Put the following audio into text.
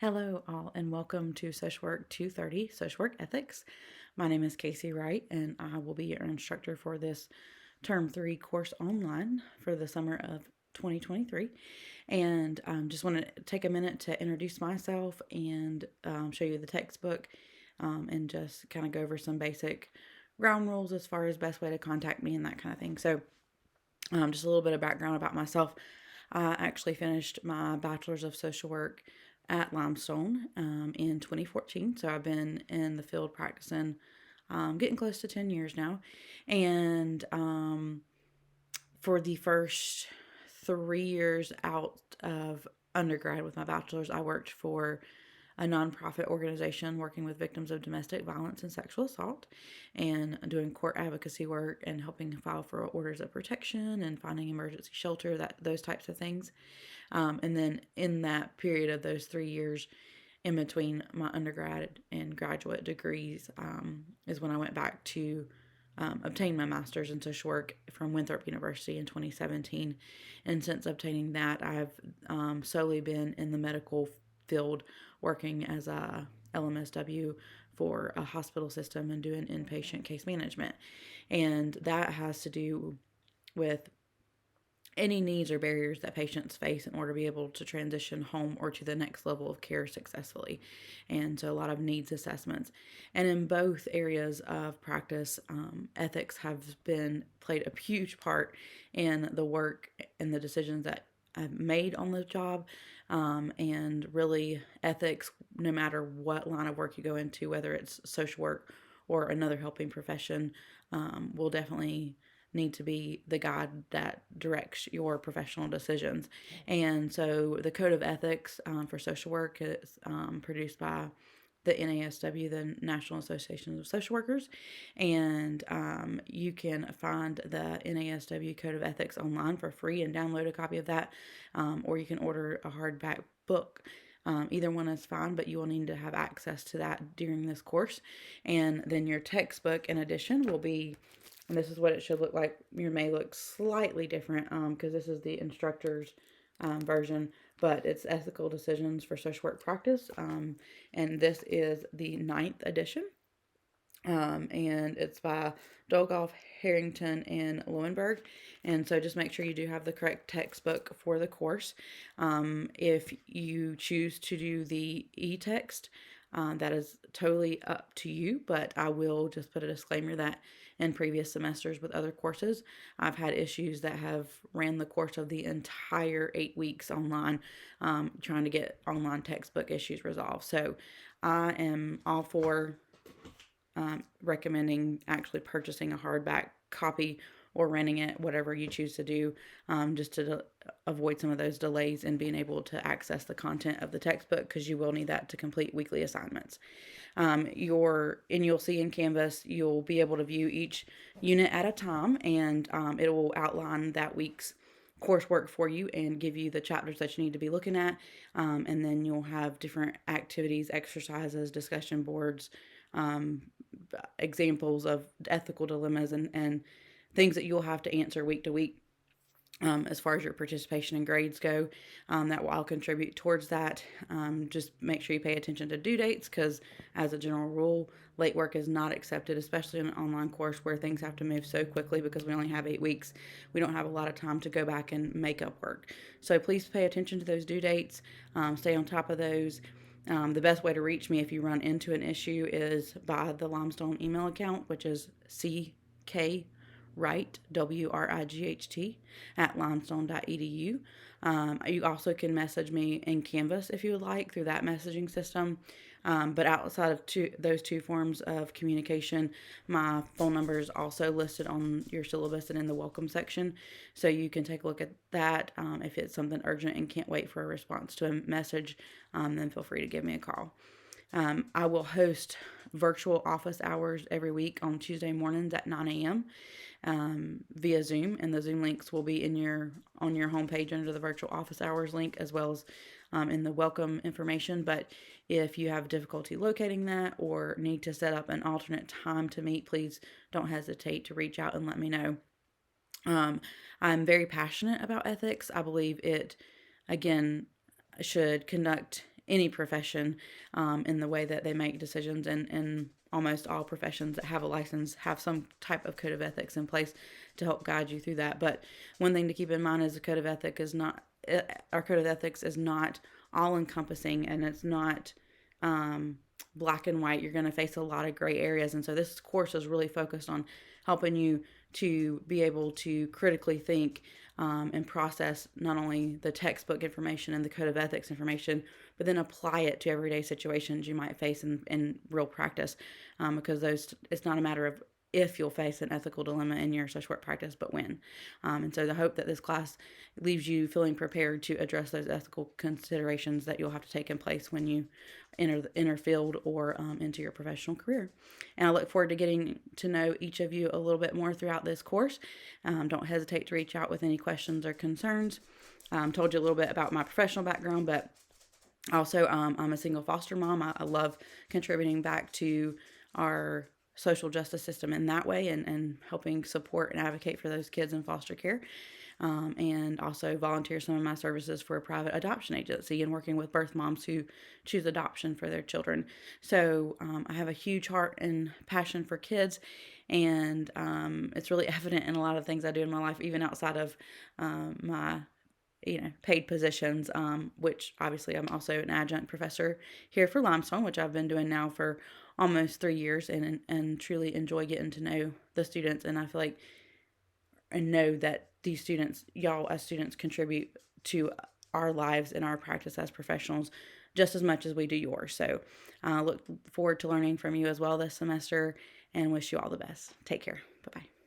Hello, all, and welcome to Social Work 230 Social Work Ethics. My name is Casey Wright, and I will be your instructor for this Term 3 course online for the summer of 2023. And just want to take a minute to introduce myself and show you the textbook and just kind of go over some basic ground rules as far as best way to contact me and that kind of thing. So, just a little bit of background about myself. I actually finished my Bachelor's of Social Work at Limestone in 2014. So I've been in the field practicing, getting close to 10 years now. And for the first 3 years out of undergrad with my bachelor's, I worked for a nonprofit organization working with victims of domestic violence and sexual assault and doing court advocacy work and helping file for orders of protection and finding emergency shelter, those types of things. And then in that period of those 3 years, in between my undergrad and graduate degrees, is when I went back to obtain my master's in social work from Winthrop University in 2017. And since obtaining that, I've solely been in the medical field working as a LMSW for a hospital system and doing inpatient case management. And that has to do with any needs or barriers that patients face in order to be able to transition home or to the next level of care successfully. And so a lot of needs assessments. And in both areas of practice, ethics have been played a huge part in the work and the decisions that I've made on the job. And really, ethics, no matter what line of work you go into, whether it's social work or another helping profession, will definitely need to be the guide that directs your professional decisions. And so the Code of Ethics for Social Work is produced by the NASW, the National Association of Social Workers, and you can find the NASW Code of Ethics online for free and download a copy of that, or you can order a hardback book. Either one is fine, but you will need to have access to that during this course. And then your textbook, in addition, will be, and this is what it should look like. Your may look slightly different because this is the instructor's version, but it's Ethical Decisions for Social Work Practice. And this is the ninth edition. And it's by Dolgoff, Harrington, and Lowenberg. And so just make sure you do have the correct textbook for the course. If you choose to do the e-text, that is totally up to you, but I will just put a disclaimer that in previous semesters with other courses, I've had issues that have ran the course of the entire 8 weeks online, trying to get online textbook issues resolved. So I am all for recommending actually purchasing a hardback copy or renting it, whatever you choose to do, just to avoid some of those delays in being able to access the content of the textbook, because you will need that to complete weekly assignments. You'll see in Canvas, you'll be able to view each unit at a time, and it will outline that week's coursework for you and give you the chapters that you need to be looking at. And then you'll have different activities, exercises, discussion boards, examples of ethical dilemmas and things that you'll have to answer week to week. As far as your participation and grades go, that will all contribute towards that. Just make sure you pay attention to due dates, because as a general rule, late work is not accepted, especially in an online course where things have to move so quickly because we only have 8 weeks. We don't have a lot of time to go back and make up work. So please pay attention to those due dates. Stay on top of those. The best way to reach me if you run into an issue is by the Limestone email account, which is CK Wright, WRIGHT, at limestone.edu. You also can message me in Canvas if you would like through that messaging system. But outside of those two forms of communication, my phone number is also listed on your syllabus and in the welcome section. So you can take a look at that. If it's something urgent and can't wait for a response to a message, then feel free to give me a call. I will host virtual office hours every week on Tuesday mornings at 9 a.m. Via Zoom, and the Zoom links will be on your homepage under the virtual office hours link, as well as in the welcome information. But if you have difficulty locating that or need to set up an alternate time to meet, please don't hesitate to reach out and let me know. I'm very passionate about ethics. I believe it, again, should conduct any profession in the way that they make decisions, and almost all professions that have a license have some type of code of ethics in place to help guide you through that. But one thing to keep in mind is the code of ethics is not our code of ethics is not all encompassing, and it's not black and white. You're going to face a lot of gray areas, and so this course is really focused on helping you to be able to critically think and process not only the textbook information and the code of ethics information, but then apply it to everyday situations you might face in real practice, because it's not a matter of if you'll face an ethical dilemma in your social work practice, but when. And so the hope that this class leaves you feeling prepared to address those ethical considerations that you'll have to take in place when you enter the inner field or into your professional career. And I look forward to getting to know each of you a little bit more throughout this course. Don't hesitate to reach out with any questions or concerns. Told you a little bit about my professional background, but also I'm a single foster mom. I love contributing back to our social justice system in that way, and helping support and advocate for those kids in foster care. And also volunteer some of my services for a private adoption agency and working with birth moms who choose adoption for their children. So I have a huge heart and passion for kids, and it's really evident in a lot of things I do in my life, even outside of my paid positions, which obviously I'm also an adjunct professor here for Limestone, which I've been doing now for almost 3 years, and truly enjoy getting to know the students. And I feel like and know that these students, y'all as students, contribute to our lives and our practice as professionals just as much as we do yours. So I look forward to learning from you as well this semester, and wish you all the best. Take care. Bye-bye.